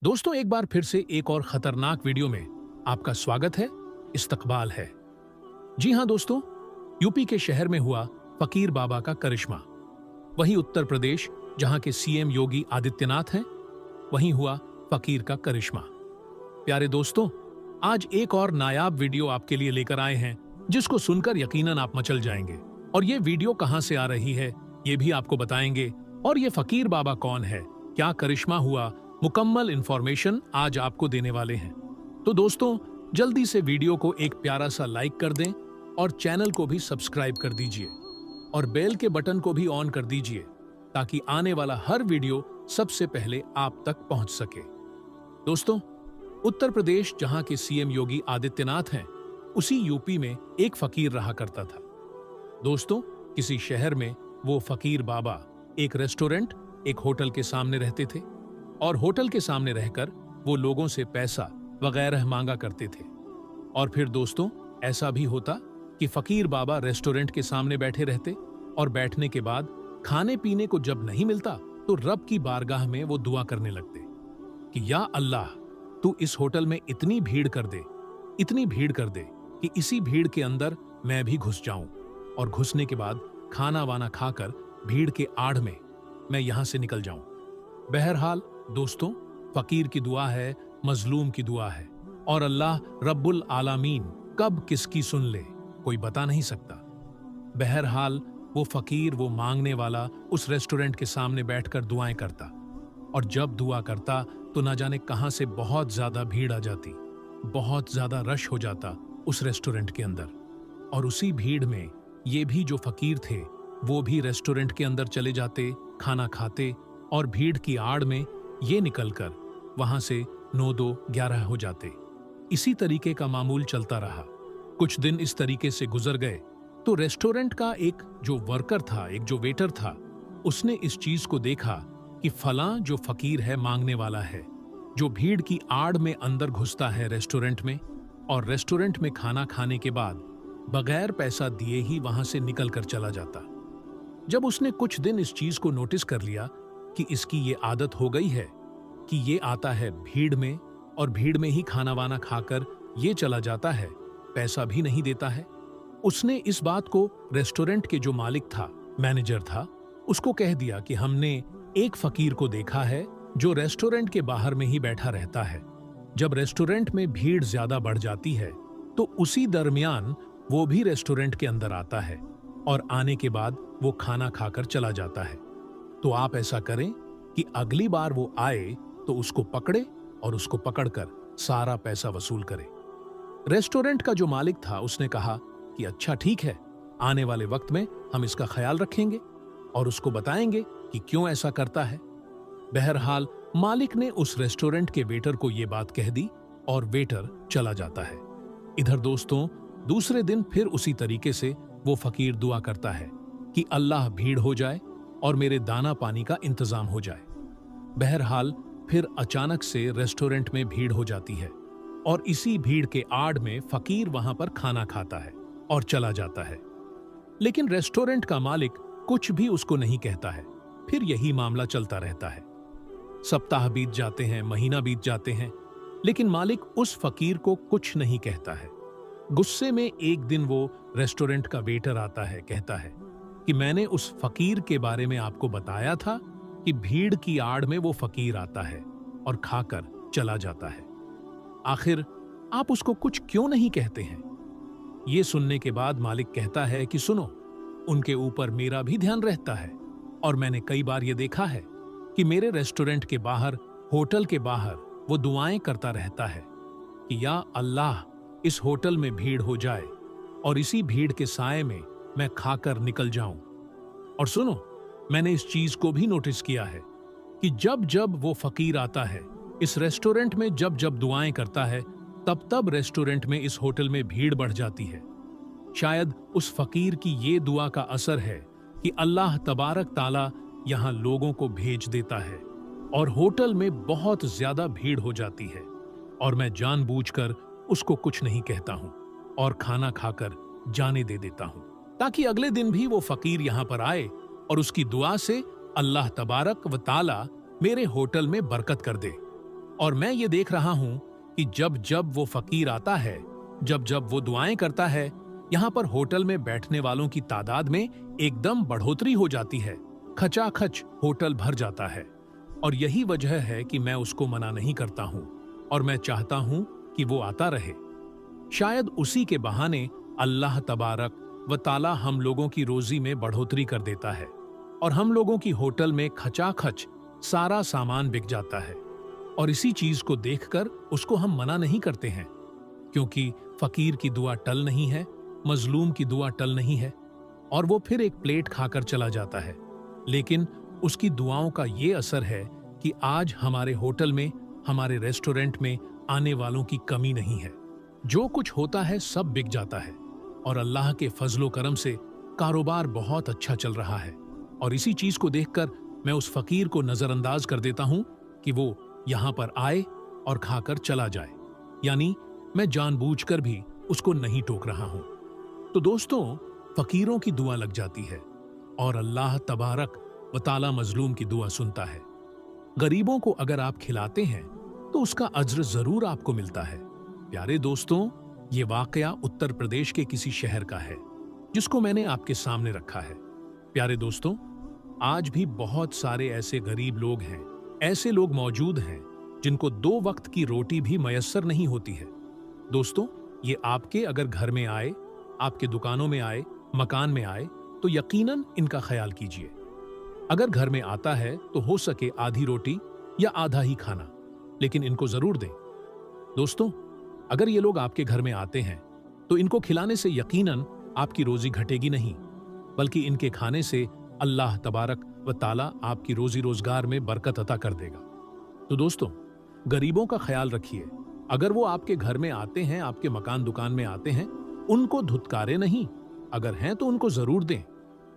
दोस्तों, एक बार फिर से एक और खतरनाक वीडियो में आपका स्वागत है, इस्तकबाल है। जी हां दोस्तों, यूपी के शहर में हुआ फकीर बाबा का करिश्मा। वहीं उत्तर प्रदेश, जहां के सीएम योगी आदित्यनाथ हैं, वहीं हुआ फकीर का करिश्मा। प्यारे दोस्तों, आज एक और नायाब वीडियो आपके लिए लेकर आए हैं, जिसको सुनकर यकीनन आप मचल जाएंगे। और ये वीडियो कहां से आ रही है, ये भी आपको बताएंगे। और ये फकीर बाबा कौन है, क्या करिश्मा हुआ, मुकम्मल इंफॉर्मेशन आज आपको देने वाले हैं। तो दोस्तों, जल्दी से वीडियो को एक प्यारा सा लाइक कर दें और चैनल को भी सब्सक्राइब कर दीजिए और बेल के बटन को भी ऑन कर दीजिए, ताकि आने वाला हर वीडियो सबसे पहले आप तक पहुंच सके। दोस्तों, उत्तर प्रदेश, जहां के सीएम योगी आदित्यनाथ हैं, उसी यूपी में एक फकीर रहा करता था। दोस्तों, किसी शहर में वो फकीर बाबा एक रेस्टोरेंट, एक होटल के सामने रहते थे और होटल के सामने रहकर वो लोगों से पैसा वगैरह मांगा करते थे। और फिर दोस्तों, ऐसा भी होता कि फकीर बाबा रेस्टोरेंट के सामने बैठे रहते और बैठने के बाद खाने पीने को जब नहीं मिलता तो रब की बारगाह में वो दुआ करने लगते कि या अल्लाह, तू इस होटल में इतनी भीड़ कर दे, इतनी भीड़ कर दे कि इसी भीड़ के अंदर मैं भी घुस जाऊं और घुसने के बाद खाना वाना खाकर भीड़ के आड़ में मैं यहां से निकल जाऊं। बहरहाल दोस्तों, फकीर की दुआ है, मजलूम की दुआ है, और अल्लाह रब्बुल आलमीन कब किसकी सुन ले कोई बता नहीं सकता। बहरहाल वो फकीर, वो मांगने वाला, उस रेस्टोरेंट के सामने बैठकर दुआएं करता, और जब दुआ करता तो ना जाने कहां से बहुत ज्यादा भीड़ आ जाती, बहुत ज्यादा रश हो जाता उस रेस्टोरेंट के अंदर। और उसी भीड़ में ये भी जो फकीर थे, वो भी रेस्टोरेंट के अंदर चले जाते, खाना खाते, और भीड़ की आड़ में ये निकलकर वहां से 9, 2, 11 हो जाते। इसी तरीके का मामूल चलता रहा। कुछ दिन इस तरीके से गुजर गए तो रेस्टोरेंट का एक जो वर्कर था, एक जो वेटर था, उसने इस चीज को देखा कि फलां जो फकीर है, मांगने वाला है, जो भीड़ की आड़ में अंदर घुसता है रेस्टोरेंट में, और रेस्टोरेंट में खाना खाने के बाद बगैर पैसा दिए ही वहां से निकल कर चला जाता। जब उसने कुछ दिन इस चीज को नोटिस कर लिया कि इसकी ये आदत हो गई है कि ये आता है भीड़ में और भीड़ में ही खाना वाना खाकर ये चला जाता है, पैसा भी नहीं देता है, उसने इस बात को रेस्टोरेंट के जो मालिक था, मैनेजर था, उसको कह दिया कि हमने एक फकीर को देखा है जो रेस्टोरेंट के बाहर में ही बैठा रहता है। जब रेस्टोरेंट में भीड़ ज्यादा बढ़ जाती है तो उसी दरमियान वो भी रेस्टोरेंट के अंदर आता है और आने के बाद वो खाना खाकर चला जाता है। तो आप ऐसा करें कि अगली बार वो आए तो उसको पकड़े और उसको पकड़कर सारा पैसा वसूल करें। रेस्टोरेंट का जो मालिक था, उसने कहा कि अच्छा ठीक है, आने वाले वक्त में हम इसका ख्याल रखेंगे और उसको बताएंगे कि क्यों ऐसा करता है। बहरहाल मालिक ने उस रेस्टोरेंट के वेटर को ये बात कह दी और वेटर चला जाता है। इधर दोस्तों, दूसरे दिन फिर उसी तरीके से वो फकीर दुआ करता है कि अल्लाह भीड़ हो जाए और मेरे दाना पानी का इंतजाम हो जाए। बहरहाल फिर अचानक से रेस्टोरेंट में भीड़ हो जाती है और इसी भीड़ के आड़ में फकीर वहां पर खाना खाता है और चला जाता है। लेकिन रेस्टोरेंट का मालिक कुछ भी उसको नहीं कहता है। फिर यही मामला चलता रहता है। सप्ताह बीत जाते हैं, महीना बीत जाते हैं, लेकिन मालिक उस फकीर को कुछ नहीं कहता है। गुस्से में एक दिन वो रेस्टोरेंट का वेटर आता है, कहता है कि मैंने उस फकीर के बारे में आपको बताया था कि भीड़ की आड़ में वो फकीर आता है और खाकर चला जाता है। आखिर आप उसको कुछ क्यों नहीं कहते हैं? ये सुनने के बाद मालिक कहता है कि सुनो, उनके ऊपर मेरा भी ध्यान रहता है और मैंने कई बार ये देखा है कि मेरे रेस्टोरेंट के बाहर, होटल के बाहर वो दुआएं करता रहता है कि या अल्लाह, इस होटल में भीड़ हो जाए और इसी भीड़ के साए में मैं खाकर निकल जाऊं। और सुनो, मैंने इस चीज को भी नोटिस किया है कि जब जब वो फकीर आता है इस रेस्टोरेंट में, जब जब दुआएं करता है, तब तब रेस्टोरेंट में, इस होटल में भीड़ बढ़ जाती है। शायद उस फकीर की ये दुआ का असर है कि अल्लाह तबारक ताला यहां लोगों को भेज देता है और होटल में बहुत ज्यादा भीड़ हो जाती है और मैं जानबूझकर उसको कुछ नहीं कहता हूं और खाना खाकर जाने दे देता हूं, ताकि अगले दिन भी वो फकीर यहां पर आए और उसकी दुआ से अल्लाह तबारक व ताला मेरे होटल में बरकत कर दे। और मैं ये देख रहा हूं कि जब जब वो फकीर आता है, जब जब वो दुआएं करता है, यहाँ पर होटल में बैठने वालों की तादाद में एकदम बढ़ोतरी हो जाती है। खचाखच होटल भर जाता है। और यही वजह है कि मैं उसको मना नहीं करता हूं और मैं चाहता हूं कि वो आता रहे। शायद उसी के बहाने अल्लाह तबारक व ताला हम लोगों की रोजी में बढ़ोतरी कर देता है और हम लोगों की होटल में खचाखच सारा सामान बिक जाता है। और इसी चीज को देखकर उसको हम मना नहीं करते हैं, क्योंकि फकीर की दुआ टल नहीं है, मजलूम की दुआ टल नहीं है। और वो फिर एक प्लेट खाकर चला जाता है, लेकिन उसकी दुआओं का ये असर है कि आज हमारे होटल में, हमारे रेस्टोरेंट में आने वालों की कमी नहीं है। जो कुछ होता है सब बिक जाता है और अल्लाह के फजलो करम से कारोबार बहुत अच्छा चल रहा है। और इसी चीज को देखकर मैं उस फकीर को नजरअंदाज कर देता हूं कि वो यहां पर आए और खाकर चला जाए, यानी मैं जानबूझकर भी उसको नहीं टोक रहा हूं। तो दोस्तों, फकीरों की दुआ लग जाती है और अल्लाह तबारक व ताला मजलूम की दुआ सुनता है। गरीबों को अगर आप खिलाते हैं तो उसका अज्र जरूर आपको मिलता है। प्यारे दोस्तों, ये वाकया उत्तर प्रदेश के किसी शहर का है जिसको मैंने आपके सामने रखा है। प्यारे दोस्तों, आज भी बहुत सारे ऐसे गरीब लोग हैं, ऐसे लोग मौजूद हैं जिनको 2 वक्त की रोटी भी मयस्सर नहीं होती है। दोस्तों, ये आपके अगर घर में आए, आपके दुकानों में आए, मकान में आए, तो यकीनन इनका ख्याल कीजिए। अगर घर में आता है तो हो सके आधी रोटी या आधा ही खाना, लेकिन इनको जरूर दें। दोस्तों, अगर ये लोग आपके घर में आते हैं तो इनको खिलाने से यकीनन आपकी रोजी घटेगी नहीं, बल्कि इनके खाने से अल्लाह तबारक व ताला आपकी रोजी रोजगार में बरकत अता कर देगा। तो दोस्तों, गरीबों का ख्याल रखिए। अगर वो आपके घर में आते हैं, आपके मकान दुकान में आते हैं, उनको धुतकारे नहीं। अगर हैं तो उनको जरूर दें,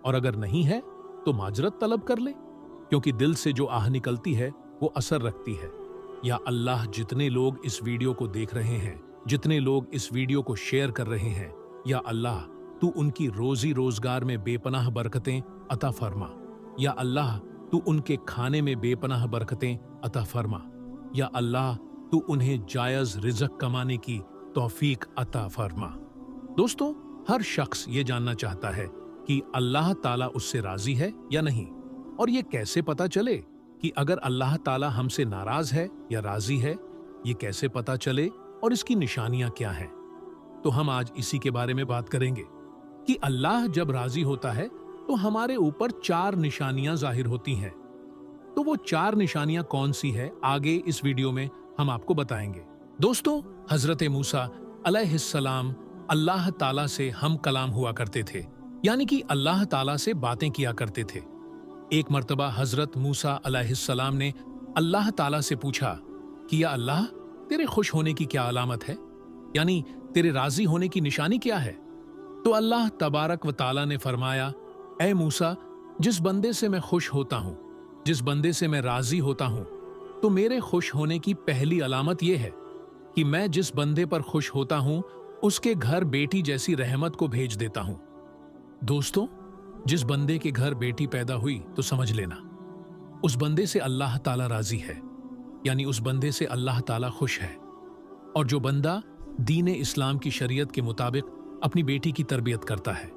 और अगर नहीं है तो माजरत तलब कर ले, क्योंकि दिल से जो आह निकलती है वो असर रखती है। या अल्लाह, जितने लोग इस वीडियो को देख रहे हैं, जितने लोग इस वीडियो को शेयर कर रहे हैं, या अल्लाह तू उनकी रोजी रोजगार में बेपनाह बरकतें अता फरमा। या अल्लाह तू उनके खाने में बेपनाह बरकतें अता फरमा। या अल्लाह तू उन्हें जायज रिज़्क कमाने की तौफीक अता फरमा। दोस्तों, हर शख्स ये जानना चाहता है कि अल्लाह ताला उससे राजी है या नहीं, और ये कैसे पता चले कि अगर अल्लाह ताला हमसे नाराज है या राजी है, ये कैसे पता चले और इसकी निशानियां क्या हैं। तो हम आज इसी के बारे में बात करेंगे कि अल्लाह जब राजी होता है तो हमारे ऊपर 4 निशानियां जाहिर होती हैं। तो वो 4 निशानियां कौन सी है, आगे इस वीडियो में हम आपको बताएंगे। दोस्तों, हजरत मूसा अलैहिस्सलाम अल्लाह ताला से हम कलाम हुआ करते थे, यानी कि अल्लाह ताला से बातें किया करते थे। एक मर्तबा हजरत मूसा अलैहिस्सलाम ने अल्लाह ताला से पूछा कि या अल्लाह, तेरे खुश होने की क्या अलामत है, यानी तेरे राजी होने की निशानी क्या है। तो अल्लाह तबारक व ताला ने फरमाया, ऐ मूसा, जिस बंदे से मैं खुश होता हूँ, जिस बंदे से मैं राजी होता हूँ, तो मेरे खुश होने की पहली अलामत यह है कि मैं जिस बंदे पर खुश होता हूँ उसके घर बेटी जैसी रहमत को भेज देता हूँ। दोस्तों, जिस बंदे के घर बेटी पैदा हुई तो समझ लेना उस बंदे से अल्लाह ताला राजी है, यानी उस बंदे से अल्लाह ताला खुश है। और जो बंदा दीन इस्लाम की शरीयत के मुताबिक अपनी बेटी की तरबियत करता है,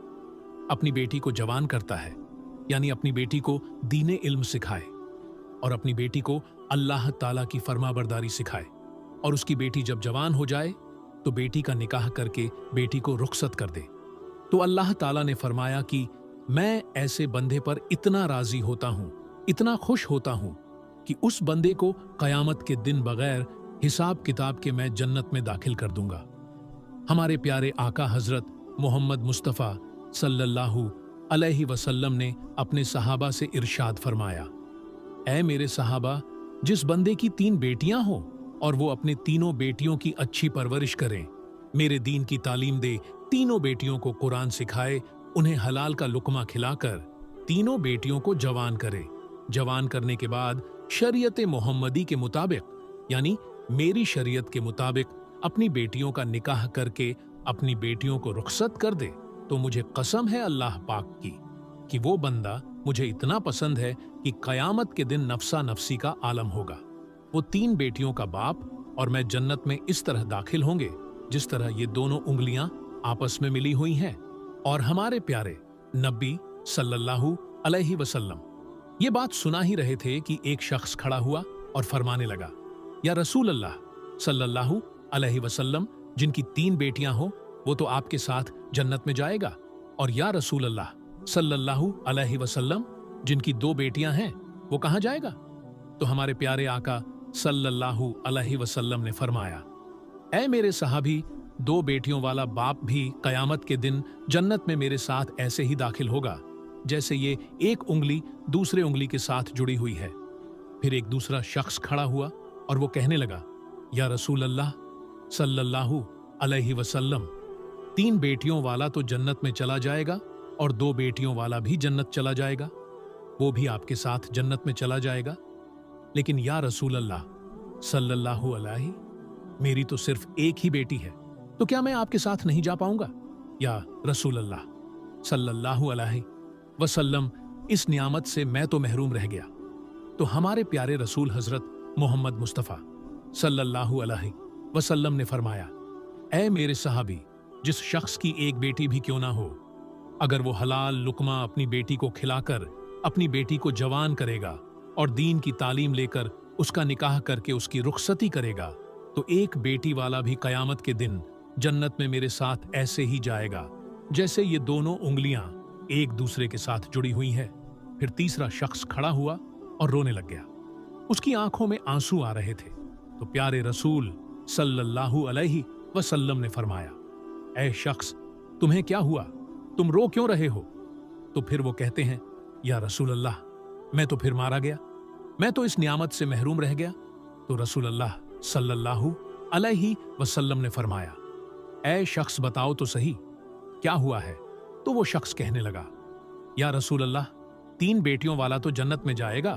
अपनी बेटी को जवान करता है, यानी अपनी बेटी को दीन इल्म सिखाए और अपनी बेटी को अल्लाह ताला की फरमाबरदारी सिखाए, और उसकी बेटी जब जवान हो जाए तो बेटी का निकाह करके बेटी को रुखसत कर दे, तो अल्लाह ताला ने फरमाया कि मैं ऐसे बंदे पर इतना राजी होता हूं, इतना खुश होता हूं कि उस बंदे को कयामत के दिन बगैर हिसाब किताब के मैं जन्नत में दाखिल कर दूंगा। हमारे प्यारे आका हजरत मोहम्मद मुस्तफ़ा सल्लल्लाहु अलैहि वसल्लम ने अपने सहाबा से इरशाद फरमाया, ऐ मेरे सहाबा, जिस बंदे की 3 बेटियां हों और वो अपने तीनों बेटियों की अच्छी परवरिश करें, मेरे दीन की तालीम दे, तीनों बेटियों को कुरान सिखाए, उन्हें हलाल का लुकमा खिलाकर तीनों बेटियों को जवान करे, जवान करने के बाद शरीयत मोहम्मदी के मुताबिक, यानी मेरी शरीयत के मुताबिक अपनी बेटियों का निकाह करके अपनी बेटियों को रुखसत कर दे, तो मुझे कसम है अल्लाह पाक की कि वो बंदा मुझे इतना पसंद है कि कयामत के दिन नफसा नफसी का आलम होगा। वो 3 बेटियों का बाप और मैं जन्नत में इस तरह दाखिल होंगे जिस तरह ये दोनों उंगलियां आपस में मिली हुई हैं। और हमारे प्यारे नबी सल्लल्लाहु अलैहि वसल्लम ये बात सुना ही रहे थे कि एक शख्स खड़ा हुआ और फरमाने लगा, या रसूल अल्लाह सल्लल्लाहु अलैहि वसल्लम, जिनकी 3 बेटियां हो वो तो आपके साथ जन्नत में जाएगा, और या रसूल अल्लाह सल्लल्लाहु अलैहि वसल्लम, जिनकी 2 बेटियां हैं वो कहां जाएगा? तो हमारे प्यारे आका सल्लल्लाहु अलैहि वसल्लम ने फरमाया, ऐ मेरे सहाबी, 2 बेटियों वाला बाप भी कयामत के दिन जन्नत में मेरे साथ ऐसे ही दाखिल होगा जैसे ये एक उंगली दूसरे उंगली के साथ जुड़ी हुई है। फिर एक दूसरा शख्स खड़ा हुआ और वो कहने लगा, या रसूल अल्लाह सल्लल्लाहु अलैहि वसल्लम, 3 बेटियों वाला तो जन्नत में चला जाएगा और 2 बेटियों वाला भी जन्नत चला जाएगा, वो भी आपके साथ जन्नत में चला जाएगा। लेकिन या रसूल अल्लाह सल्लल्लाहु अलैहि, मेरी तो सिर्फ एक ही बेटी है, तो क्या मैं आपके साथ नहीं जा पाऊंगा? या रसूल अल्लाह सल्लल्लाहु अलैहि वसल्लम, इस नियामत से मैं तो महरूम रह गया। तो हमारे प्यारे रसूल हजरत मोहम्मद मुस्तफ़ा सल्लल्लाहु अलैहि वसल्लम ने फरमाया, ऐ मेरे सहाबी, जिस शख्स की एक बेटी भी क्यों ना हो, अगर वो हलाल लुकमा अपनी बेटी को खिलाकर अपनी बेटी को जवान करेगा और दीन की तालीम लेकर उसका निकाह करके उसकी रुखसती करेगा, तो एक बेटी वाला भी कयामत के दिन जन्नत में मेरे साथ ऐसे ही जाएगा जैसे ये दोनों उंगलियां एक दूसरे के साथ जुड़ी हुई है। फिर तीसरा शख्स खड़ा हुआ और रोने लग गया। उसकी आंखों में आंसू आ रहे थे। तो प्यारे रसूल सल्लल्लाहु अलैहि वसल्लम ने फरमाया, ऐ शख्स, तुम्हें क्या हुआ? तुम रो क्यों रहे हो? तो फिर वो कहते हैं, या रसूल अल्लाह, मैं तो फिर मारा गया, मैं तो इस नियामत से महरूम रह गया। तो रसूल अल्लाह सल्लल्लाहु अलैहि वसल्लम ने फरमाया, ऐ शख्स, बताओ तो सही क्या हुआ है? तो वो शख्स कहने लगा, या रसूल अल्लाह, 3 बेटियों वाला तो जन्नत में जाएगा,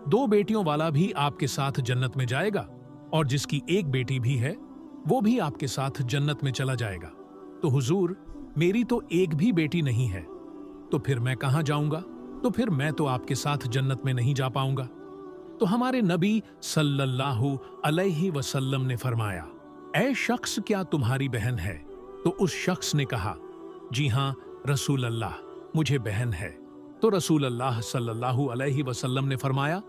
2 बेटियों वाला भी आपके साथ जन्नत में जाएगा, और जिसकी एक बेटी भी है वो भी आपके साथ जन्नत में चला जाएगा। तो हुजूर, मेरी तो एक भी बेटी नहीं है, तो फिर मैं कहां जाऊंगा? तो फिर मैं तो आपके साथ जन्नत में नहीं जा पाऊंगा। तो हमारे नबी सल्लल्लाहु अलैहि वसल्लम ने फरमाया, ऐ शख्स, क्या तुम्हारी बहन है? तो उस शख्स ने कहा, जी हां रसूल अल्लाह, मुझे बहन है। तो रसूल अल्लाह सल्लल्लाहु अलैहि वसल्लम ने फरमाया,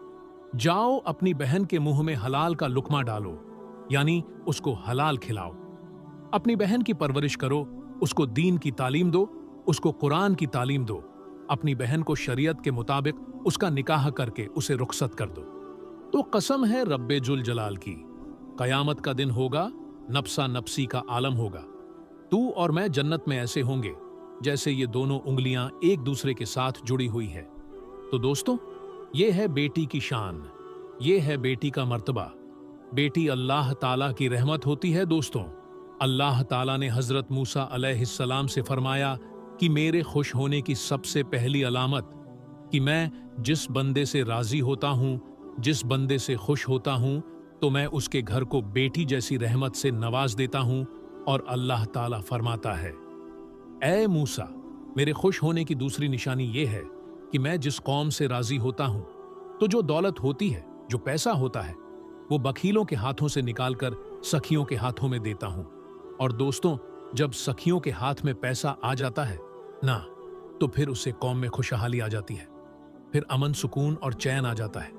जाओ अपनी बहन के मुंह में हलाल का लुकमा डालो, यानी उसको हलाल खिलाओ। अपनी बहन की परवरिश करो, उसको दीन की तालीम दो, उसको कुरान की तालीम दो। अपनी बहन को शरीयत के मुताबिक उसका निकाह करके उसे रुखसत कर दो। तो कसम है रब्बे जुल जलाल की, कयामत का दिन होगा, नफ्सा नफ्सी का आलम होगा। तू और मैं जन्नत में ऐसे होंगे जैसे ये दोनों उंगलियां एक दूसरे के साथ जुड़ी हुई है। तो दोस्तों, ये है बेटी की शान, ये है बेटी का मर्तबा। बेटी अल्लाह ताला की रहमत होती है। दोस्तों, अल्लाह ताला ने हजरत मूसा अलैहिस्सलाम से फरमाया कि मेरे खुश होने की सबसे पहली अलामत कि मैं जिस बंदे से राजी होता हूं, जिस बंदे से खुश होता हूं, तो मैं उसके घर को बेटी जैसी रहमत से नवाज देता हूं। और अल्लाह ताला फरमाता है, ऐ मूसा, मेरे खुश होने की दूसरी निशानी यह है कि मैं जिस कौम से राजी होता हूं, तो जो दौलत होती है, जो पैसा होता है, वो बखीलों के हाथों से निकालकर सखियों के हाथों में देता हूं। और दोस्तों, जब सखियों के हाथ में पैसा आ जाता है ना, तो फिर उससे कौम में खुशहाली आ जाती है, फिर अमन सुकून और चैन आ जाता है,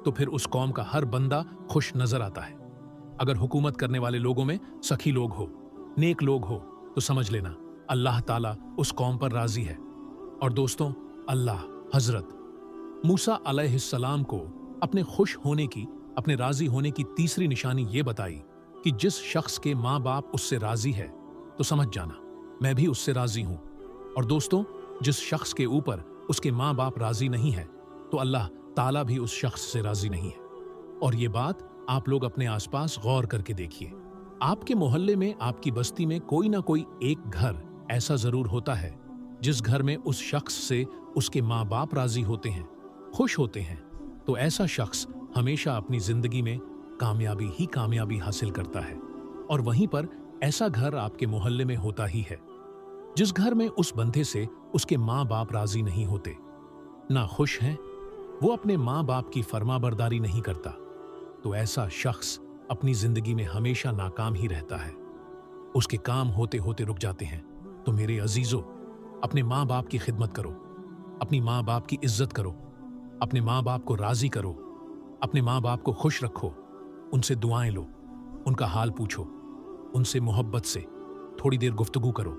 तो फिर उस कौम का हर बंदा खुश नजर आता है। अगर हुकूमत करने वाले लोगों में सखी लोग हो, नेक लोग हो, तो समझ लेना अल्लाह ताला उस कौम पर राजी है। और दोस्तों, अल्लाह हजरत मूसा अलैहिस्सलाम को अपने खुश होने की, अपने राजी होने की तीसरी निशानी ये बताई कि जिस शख्स के माँ बाप उससे राजी है, तो समझ जाना मैं भी उससे राजी हूं। और दोस्तों, जिस शख्स के ऊपर उसके माँ बाप राजी नहीं है, तो अल्लाह ताला भी उस शख्स से राजी नहीं है। और ये बात आप लोग अपने आसपास गौर करके देखिए। आपके मोहल्ले में, आपकी बस्ती में कोई ना कोई एक घर ऐसा जरूर होता है जिस घर में उस शख्स से उसके माँ बाप राजी होते हैं, खुश होते हैं। तो ऐसा शख्स हमेशा अपनी जिंदगी में कामयाबी ही कामयाबी हासिल करता है। और वहीं पर ऐसा घर आपके मोहल्ले में होता ही है जिस घर में उस बंदे से उसके माँ बाप राजी नहीं होते, ना खुश हैं, वो अपने माँ बाप की फरमाबरदारी नहीं करता, तो ऐसा शख्स अपनी जिंदगी में हमेशा नाकाम ही रहता है। उसके काम होते होते रुक जाते हैं। तो मेरे अजीजों, अपने माँ बाप की खिदमत करो, अपनी माँ बाप की इज्जत करो, अपने माँ बाप को राजी करो, अपने माँ बाप को खुश रखो, उनसे दुआएं लो, उनका हाल पूछो, उनसे मोहब्बत से थोड़ी देर गुफ्तगू करो।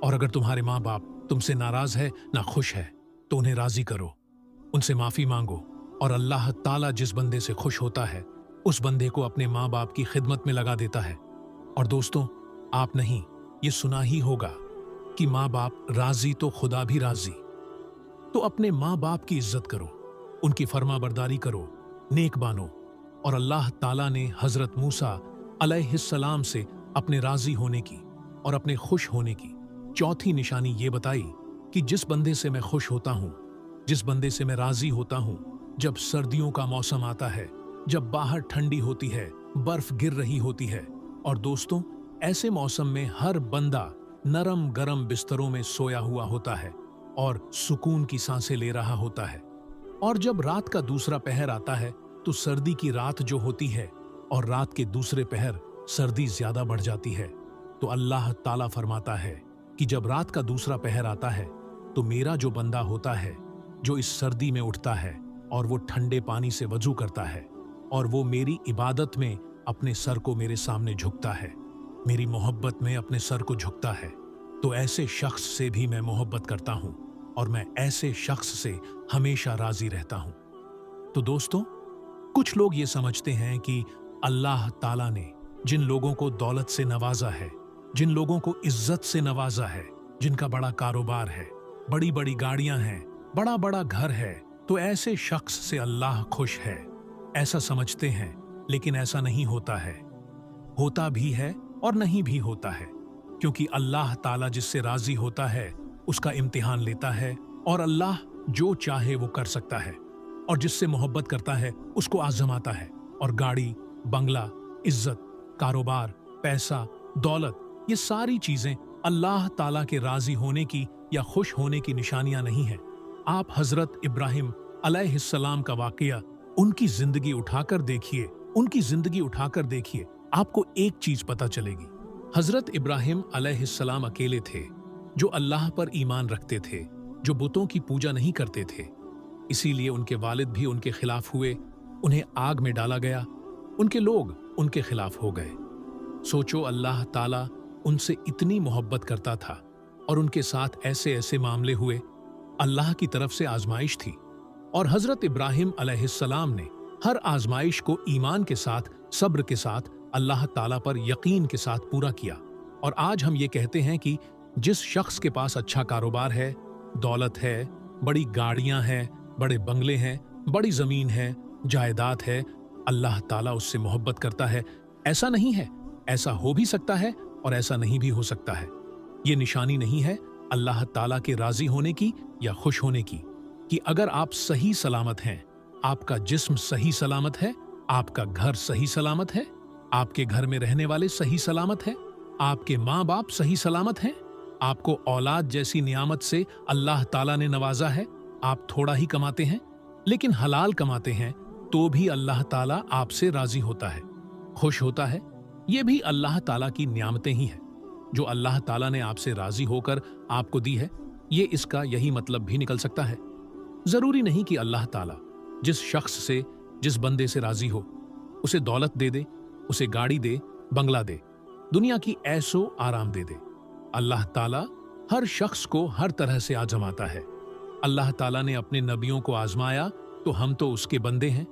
और अगर तुम्हारे माँ बाप तुमसे नाराज है, ना खुश है, तो उन्हें राजी करो, उनसे माफी मांगो। और अल्लाह ताला जिस बंदे से खुश होता है, उस बंदे को अपने माँ बाप की खिदमत में लगा देता है। और दोस्तों, आप नहीं, ये सुना ही होगा कि माँ बाप राजी तो खुदा भी राजी। तो अपने माँ बाप की इज्जत करो, उनकी फर्माबरदारी करो, नेक बानो। और अल्लाह ताला ने हजरत मूसा अलैहिस्सलाम से अपने राजी होने की और अपने खुश होने की चौथी निशानी ये बताई कि जिस बंदे से मैं खुश होता हूं, जिस बंदे से मैं राजी होता हूं, जब सर्दियों का मौसम आता है, जब बाहर ठंडी होती है, बर्फ गिर रही होती है, और दोस्तों ऐसे मौसम में हर बंदा नरम गरम बिस्तरों में सोया हुआ होता है और सुकून की सांसें ले रहा होता है। और जब रात का दूसरा पहर आता है तो सर्दी की रात जो होती है और रात के दूसरे पहर सर्दी ज्यादा बढ़ जाती है। तो अल्लाह ताला फरमाता है कि जब रात का दूसरा पहर आता है तो मेरा जो बंदा होता है, जो इस सर्दी में उठता है और वो ठंडे पानी से वजू करता है और वो मेरी इबादत में अपने सर को मेरे सामने झुकता है, मेरी मोहब्बत में अपने सर को झुकता है, तो ऐसे शख्स से भी मैं मोहब्बत करता हूं और मैं ऐसे शख्स से हमेशा राजी रहता हूं। तो दोस्तों, कुछ लोग ये समझते हैं कि अल्लाह ताला ने जिन लोगों को दौलत से नवाजा है, जिन लोगों को इज्जत से नवाजा है, जिनका बड़ा कारोबार है, बड़ी बड़ी गाड़ियां हैं, बड़ा बड़ा घर है, तो ऐसे शख्स से अल्लाह खुश है, ऐसा समझते हैं। लेकिन ऐसा नहीं होता है, होता भी है और नहीं भी होता है, क्योंकि अल्लाह ताला जिससे राजी होता है उसका इम्तिहान लेता है, और अल्लाह जो चाहे वो कर सकता है, और जिससे मोहब्बत करता है उसको आजमाता है। और गाड़ी, बंगला, इज्जत, कारोबार, पैसा, दौलत, ये सारी चीजें अल्लाह ताला के राजी होने की या खुश होने की निशानियां नहीं है। आप हजरत इब्राहिम अलैहिस्सलाम का वाकया, उनकी जिंदगी उठाकर देखिए, उनकी जिंदगी उठाकर देखिए, आपको एक चीज पता चलेगी। हजरत इब्राहिम अलैहिस्सलाम अकेले थे जो अल्लाह पर ईमान रखते थे, जो बुतों की पूजा नहीं करते थे। इसीलिए उनके वालिद भी उनके खिलाफ हुए, उन्हें आग में डाला गया, उनके लोग उनके खिलाफ हो गए। सोचो, अल्लाह ताला उनसे इतनी मोहब्बत करता था और उनके साथ ऐसे ऐसे मामले हुए। अल्लाह की तरफ से आजमाइश थी और हजरत इब्राहिम अलैहिस्सलाम ने हर आजमाइश को ईमान के साथ, सब्र के साथ, अल्लाह ताला पर यकीन के साथ पूरा किया। और आज हम ये कहते हैं कि जिस शख्स के पास अच्छा कारोबार है, दौलत है, बड़ी गाड़ियां हैं, बड़े बंगले हैं, बड़ी जमीन है, जायदाद है, अल्लाह ताला उससे मोहब्बत करता है। ऐसा नहीं है, ऐसा हो भी सकता है और ऐसा नहीं भी हो सकता है। ये निशानी नहीं है अल्लाह ताला के राजी होने की या खुश होने की कि अगर आप सही सलामत हैं, आपका जिस्म सही सलामत है, आपका घर सही सलामत है, आपके घर में रहने वाले सही सलामत हैं, आपके माँ बाप सही सलामत हैं, आपको औलाद जैसी नियामत से अल्लाह ताला ने नवाजा है, आप थोड़ा ही कमाते हैं लेकिन हलाल कमाते हैं, तो भी अल्लाह ताला आपसे राजी होता है, खुश होता है। ये भी अल्लाह ताला की नियामतें ही हैं जो अल्लाह ताला ने आपसे राजी होकर आपको दी है। ये इसका यही मतलब भी निकल सकता है। जरूरी नहीं कि अल्लाह ताला जिस शख्स से, जिस बंदे से राजी हो, उसे दौलत दे दे, उसे गाड़ी दे, बंगला दे, दुनिया की ऐशो आराम दे दे। अल्लाह ताला हर शख्स को हर तरह से आजमाता है। अल्लाह ताला ने अपने नबियों को आजमाया तो हम तो उसके बंदे हैं।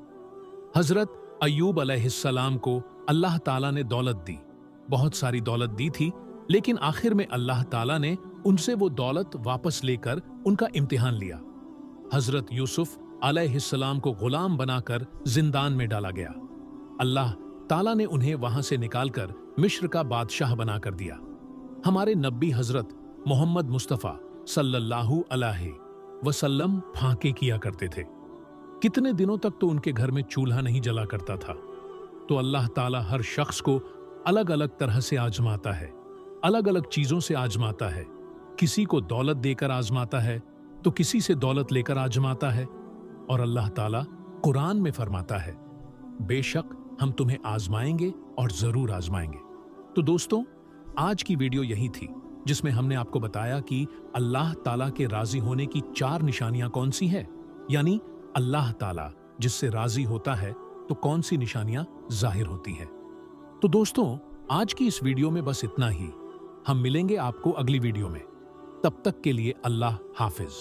हजरत अय्यूब अलैहिस्सलाम को अल्लाह ताला ने दौलत दी, बहुत सारी दौलत दी थी, लेकिन आखिर में अल्लाह ताला ने उनसे वो दौलत वापस लेकर उनका इम्तिहान लिया। हजरत यूसुफ अलैहिस्सलाम को गुलाम बनाकर जिंदान में डाला गया। अल्लाह ताला ने उन्हें वहां से निकालकर मिस्र का बादशाह बनाकर दिया। हमारे नबी हजरत मोहम्मद मुस्तफ़ा सल्लल्लाहु अलैहि वसल्लम फांके किया करते थे। कितने दिनों तक तो उनके घर में चूल्हा नहीं जला करता था। तो अल्लाह ताला हर शख्स को अलग अलग तरह से आजमाता है, अलग अलग चीजों से आजमाता है। किसी को दौलत देकर आजमाता है तो किसी से दौलत लेकर आजमाता है। और अल्लाह ताला कुरान में फरमाता है बेशक हम तुम्हें आजमाएंगे और जरूर आजमाएंगे। तो दोस्तों, आज की वीडियो यही थी जिसमें हमने आपको बताया कि अल्लाह ताला के राजी होने की 4 निशानियां कौन सी है, यानी अल्लाह ताला जिससे राजी होता है तो कौन सी निशानियां जाहिर होती है। तो दोस्तों, आज की इस वीडियो में बस इतना ही। हम मिलेंगे आपको अगली वीडियो में। तब तक के लिए अल्लाह हाफिज।